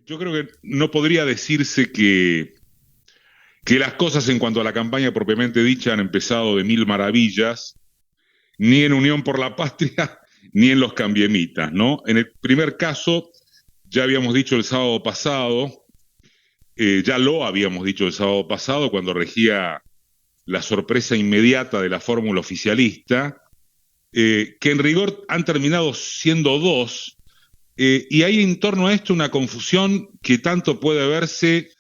Yo creo que no podría decirse que las cosas en cuanto a la campaña propiamente dicha han empezado de mil maravillas, ni en Unión por la Patria, ni en los cambiemitas, ¿no? En el primer caso, ya habíamos dicho el sábado pasado, ya lo habíamos dicho el sábado pasado, cuando regía la sorpresa inmediata de la fórmula oficialista, que en rigor han terminado siendo dos, y hay en torno a esto una confusión que tanto puede verse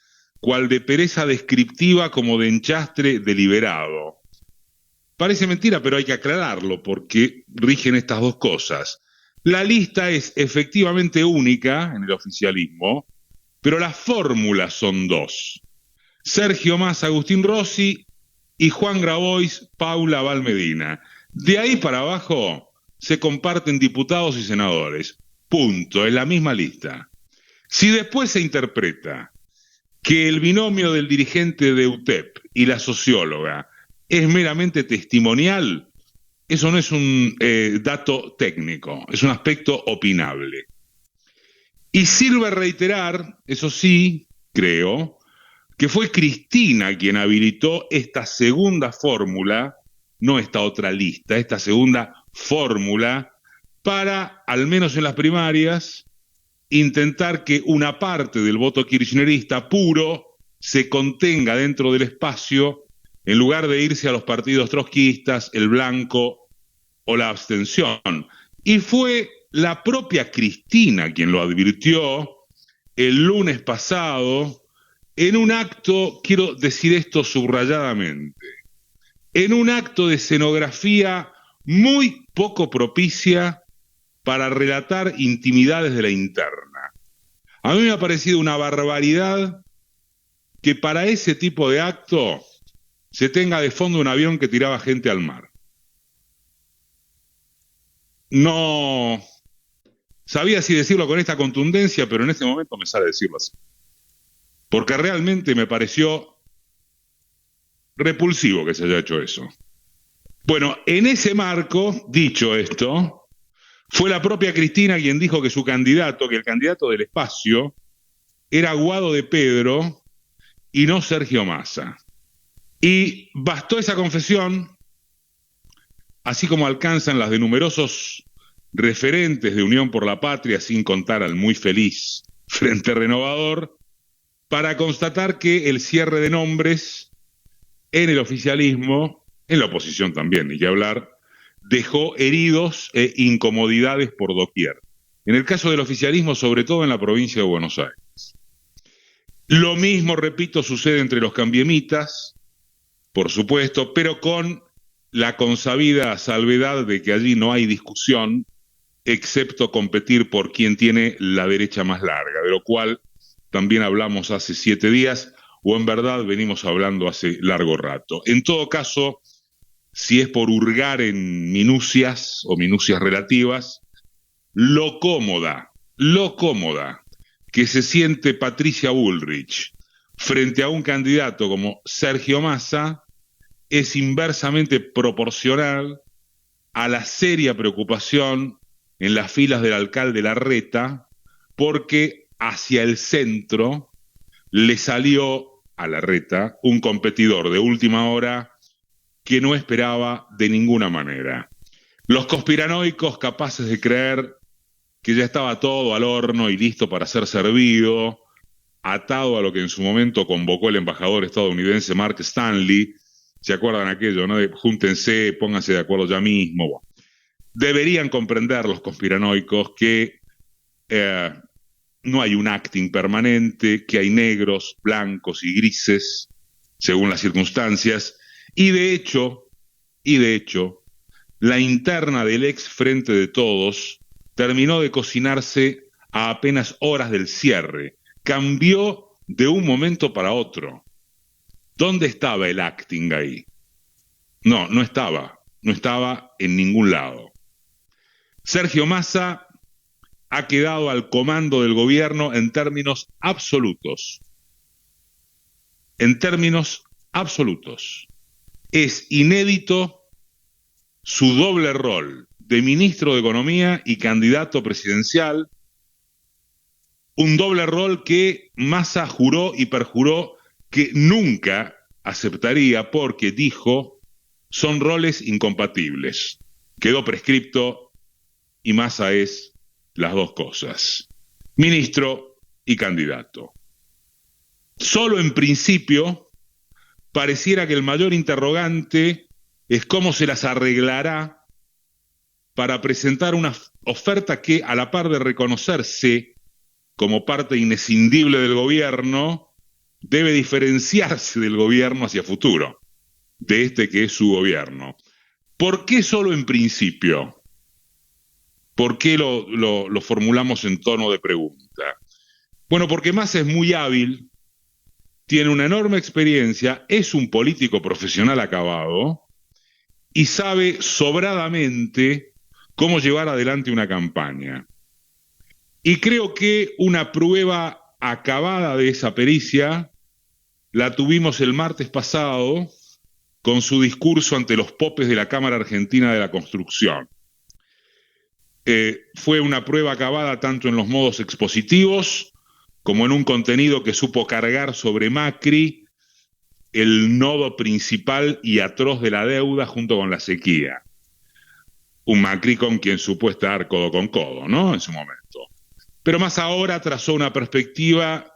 cual de pereza descriptiva como de enchastre deliberado. Parece mentira, pero hay que aclararlo porque rigen estas dos cosas. La lista es efectivamente única en el oficialismo, pero las fórmulas son dos. Sergio Massa, Agustín Rossi y Juan Grabois, Paula Valmedina. De ahí para abajo se comparten diputados y senadores. Punto, es la misma lista. Si después se interpreta que el binomio del dirigente de UTEP y la socióloga es meramente testimonial, eso no es un dato técnico, es un aspecto opinable. Y sirve reiterar, eso sí, creo, que fue Cristina quien habilitó esta segunda fórmula, no esta otra lista, esta segunda fórmula, para, al menos en las primarias, intentar que una parte del voto kirchnerista puro se contenga dentro del espacio en lugar de irse a los partidos trotskistas, el blanco o la abstención. Y fue la propia Cristina quien lo advirtió el lunes pasado en un acto, quiero decir esto subrayadamente, en un acto de escenografía muy poco propicia para relatar intimidades de la interna. A mí me ha parecido una barbaridad que para ese tipo de acto se tenga de fondo un avión que tiraba gente al mar. No sabía si decirlo con esta contundencia, pero en este momento me sale decirlo así. Porque realmente me pareció repulsivo que se haya hecho eso. Bueno, en ese marco, dicho esto, fue la propia Cristina quien dijo que su candidato, que el candidato del espacio, era Guado de Pedro y no Sergio Massa. Y bastó esa confesión, así como alcanzan las de numerosos referentes de Unión por la Patria, sin contar al muy feliz Frente Renovador, para constatar que el cierre de nombres en el oficialismo, en la oposición también, ni que hablar, dejó heridos e incomodidades por doquier. En el caso del oficialismo, sobre todo en la provincia de Buenos Aires. Lo mismo, repito, sucede entre los cambiemitas, por supuesto, pero con la consabida salvedad de que allí no hay discusión, excepto competir por quien tiene la derecha más larga, de lo cual también hablamos hace 7 días, o en verdad venimos hablando hace largo rato. En todo caso, si es por hurgar en minucias o minucias relativas, lo cómoda que se siente Patricia Bullrich frente a un candidato como Sergio Massa es inversamente proporcional a la seria preocupación en las filas del alcalde Larreta, porque hacia el centro le salió a Larreta un competidor de última hora que no esperaba de ninguna manera. Los conspiranoicos capaces de creer que ya estaba todo al horno y listo para ser servido, atado a lo que en su momento convocó el embajador estadounidense Mark Stanley. ¿Se acuerdan aquello, no? De júntense, pónganse de acuerdo ya mismo. Bueno, deberían comprender los conspiranoicos que no hay un acting permanente, que hay negros, blancos y grises, según las circunstancias, y de hecho, la interna del ex Frente de Todos terminó de cocinarse a apenas horas del cierre. Cambió de un momento para otro. ¿Dónde estaba el acting ahí? No estaba en ningún lado. Sergio Massa ha quedado al comando del gobierno en términos absolutos. En términos absolutos. Es inédito su doble rol de ministro de Economía y candidato presidencial, un doble rol que Massa juró y perjuró que nunca aceptaría porque dijo, son roles incompatibles. Quedó prescripto y Massa es las dos cosas, ministro y candidato. Solo en principio pareciera que el mayor interrogante es cómo se las arreglará para presentar una oferta que, a la par de reconocerse como parte inescindible del gobierno, debe diferenciarse del gobierno hacia futuro, de este que es su gobierno. ¿Por qué solo en principio? ¿Por qué lo formulamos en tono de pregunta? Bueno, porque Massa es muy hábil, tiene una enorme experiencia, es un político profesional acabado y sabe sobradamente cómo llevar adelante una campaña. Y creo que una prueba acabada de esa pericia la tuvimos el martes pasado con su discurso ante los popes de la Cámara Argentina de la Construcción. Fue una prueba acabada tanto en los modos expositivos como en un contenido que supo cargar sobre Macri, el nodo principal y atroz de la deuda junto con la sequía. Un Macri con quien supo estar codo con codo, ¿no? En su momento. Pero más ahora trazó una perspectiva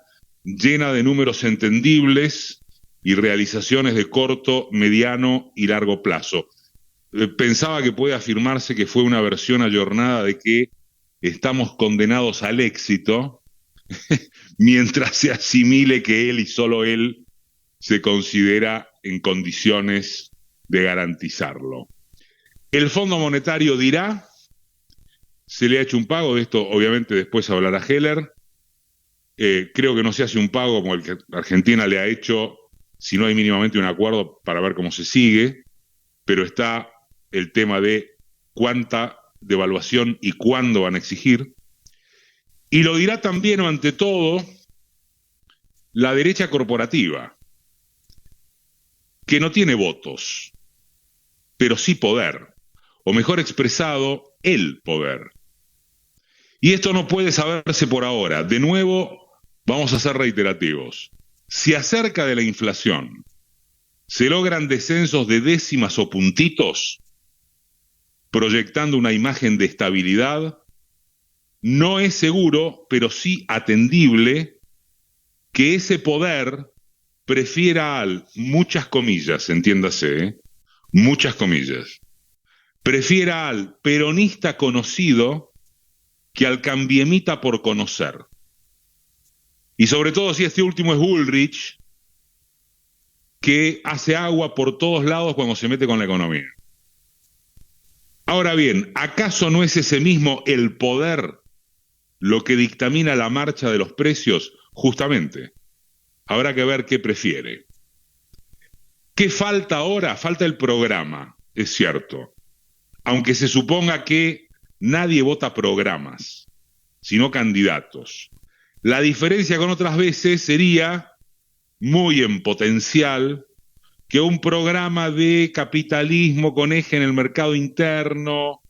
llena de números entendibles y realizaciones de corto, mediano y largo plazo. Pensaba que puede afirmarse que fue una versión ayornada de que estamos condenados al éxito mientras se asimile que él y solo él se considera en condiciones de garantizarlo. El Fondo Monetario dirá, se le ha hecho un pago, de esto obviamente después hablará Heller, creo que no se hace un pago como el que Argentina le ha hecho si no hay mínimamente un acuerdo para ver cómo se sigue, pero está el tema de cuánta devaluación y cuándo van a exigir, y lo dirá también, o ante todo, la derecha corporativa, que no tiene votos, pero sí poder, o mejor expresado, el poder. Y esto no puede saberse por ahora. De nuevo, vamos a ser reiterativos. Si acerca de la inflación se logran descensos de décimas o puntitos, proyectando una imagen de estabilidad, no es seguro, pero sí atendible, que ese poder prefiera al, muchas comillas, entiéndase, muchas comillas, prefiera al peronista conocido que al cambiemita por conocer. Y sobre todo si este último es Bullrich, que hace agua por todos lados cuando se mete con la economía. Ahora bien, ¿acaso no es ese mismo el poder lo que dictamina la marcha de los precios? Justamente, habrá que ver qué prefiere. ¿Qué falta ahora? Falta el programa, es cierto. Aunque se suponga que nadie vota programas, sino candidatos. La diferencia con otras veces sería, muy en potencial, que un programa de capitalismo con eje en el mercado interno,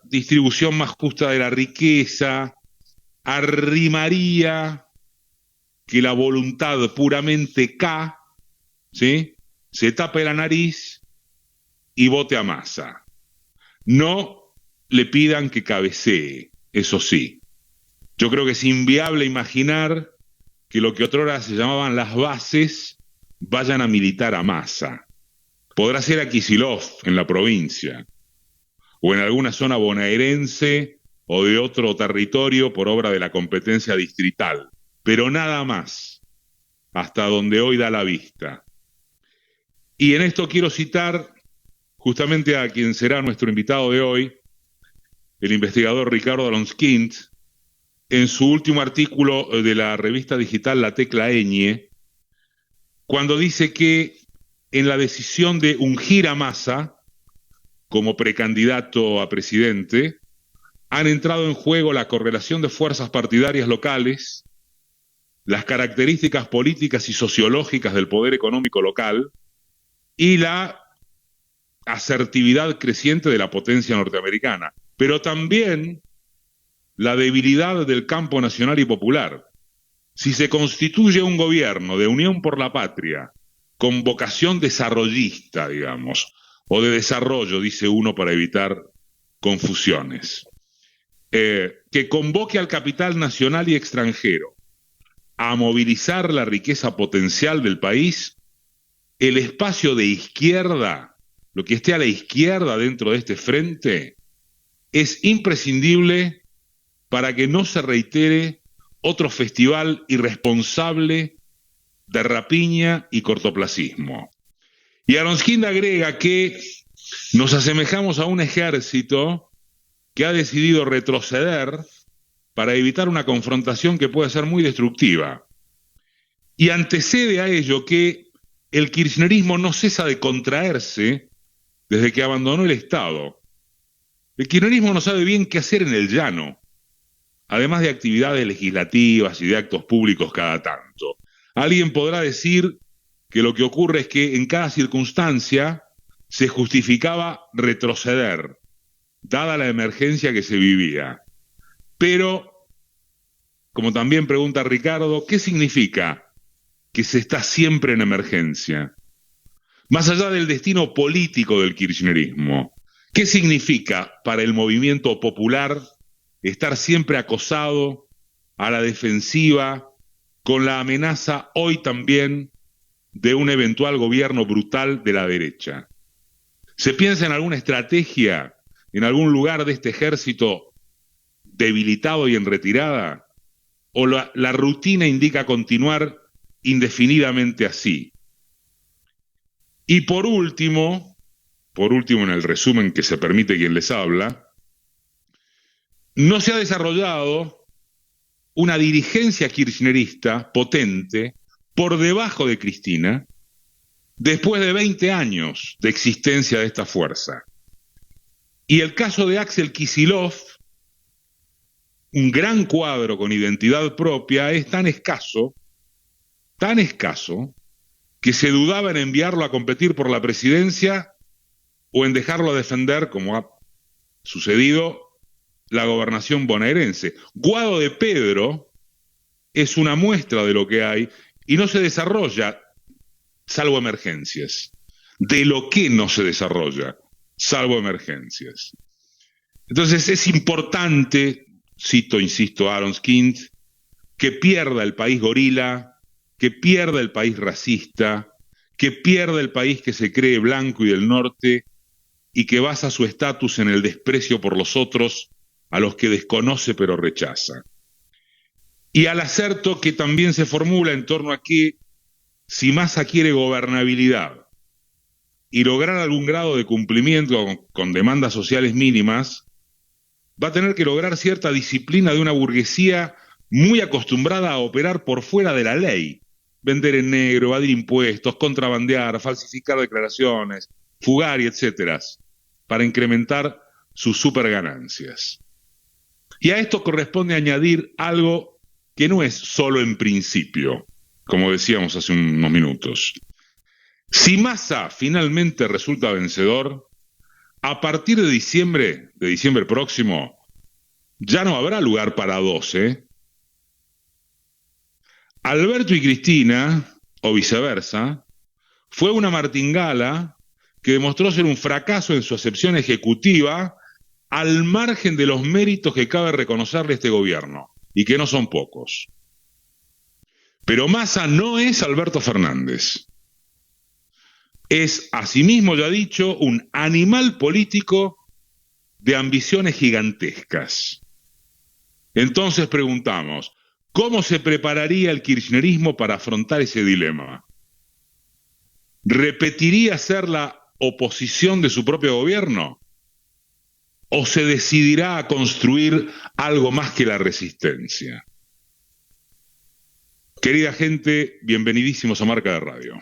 distribución más justa de la riqueza, arrimaría que la voluntad puramente K, ¿sí?, se tape la nariz y vote a Massa. No le pidan que cabecee, eso sí. Yo creo que es inviable imaginar que lo que otrora se llamaban las bases vayan a militar a Massa. Podrá ser a Kicillof en la provincia, o en alguna zona bonaerense o de otro territorio por obra de la competencia distrital, pero nada más, hasta donde hoy da la vista. Y en esto quiero citar justamente a quien será nuestro invitado de hoy, el investigador Ricardo Alonskint, en su último artículo de la revista digital La Tecla Ñ, cuando dice que en la decisión de ungir a Massa como precandidato a presidente, han entrado en juego la correlación de fuerzas partidarias locales, las características políticas y sociológicas del poder económico local y la asertividad creciente de la potencia norteamericana. Pero también la debilidad del campo nacional y popular. Si se constituye un gobierno de Unión por la Patria, con vocación desarrollista, digamos, o de desarrollo, dice uno para evitar confusiones, que convoque al capital nacional y extranjero a movilizar la riqueza potencial del país, el espacio de izquierda, lo que esté a la izquierda dentro de este frente, es imprescindible para que no se reitere otro festival irresponsable de rapiña y cortoplacismo. Y Aronskind agrega que nos asemejamos a un ejército que ha decidido retroceder para evitar una confrontación que puede ser muy destructiva. Y antecede a ello que el kirchnerismo no cesa de contraerse desde que abandonó el Estado. El kirchnerismo no sabe bien qué hacer en el llano, además de actividades legislativas y de actos públicos cada tanto. Alguien podrá decir que lo que ocurre es que en cada circunstancia se justificaba retroceder, dada la emergencia que se vivía. Pero, como también pregunta Ricardo, ¿qué significa que se está siempre en emergencia? Más allá del destino político del kirchnerismo, ¿qué significa para el movimiento popular estar siempre acosado, a la defensiva, con la amenaza hoy también de un eventual gobierno brutal de la derecha? ¿Se piensa en alguna estrategia, en algún lugar de este ejército debilitado y en retirada? ¿O la rutina indica continuar indefinidamente así? Y por último en el resumen que se permite quien les habla, no se ha desarrollado una dirigencia kirchnerista potente por debajo de Cristina después de 20 años de existencia de esta fuerza. Y el caso de Axel Kicillof, un gran cuadro con identidad propia, es tan escaso, que se dudaba en enviarlo a competir por la presidencia o en dejarlo a defender, como ha sucedido, la gobernación bonaerense. Guado de Pedro es una muestra de lo que hay y no se desarrolla salvo emergencias. De lo que no se desarrolla salvo emergencias. Entonces es importante, insisto, Aronskind, que pierda el país gorila, que pierda el país racista, que pierda el país que se cree blanco y del norte y que basa su estatus en el desprecio por los otros a los que desconoce pero rechaza. Y al acerto que también se formula en torno a que si Massa quiere gobernabilidad y lograr algún grado de cumplimiento con demandas sociales mínimas, va a tener que lograr cierta disciplina de una burguesía muy acostumbrada a operar por fuera de la ley, vender en negro, evadir impuestos, contrabandear, falsificar declaraciones, fugar y etcétera, para incrementar sus superganancias. Y a esto corresponde añadir algo que no es solo en principio, como decíamos hace unos minutos. Si Massa finalmente resulta vencedor, a partir de diciembre próximo, ya no habrá lugar para 12. Alberto y Cristina, o viceversa, fue una martingala que demostró ser un fracaso en su acepción ejecutiva al margen de los méritos que cabe reconocerle a este gobierno, y que no son pocos. Pero Massa no es Alberto Fernández. Es, asimismo ya dicho, un animal político de ambiciones gigantescas. Entonces preguntamos, ¿cómo se prepararía el kirchnerismo para afrontar ese dilema? ¿Repetiría ser la oposición de su propio gobierno? ¿O se decidirá a construir algo más que la resistencia? Querida gente, bienvenidísimos a Marca de Radio.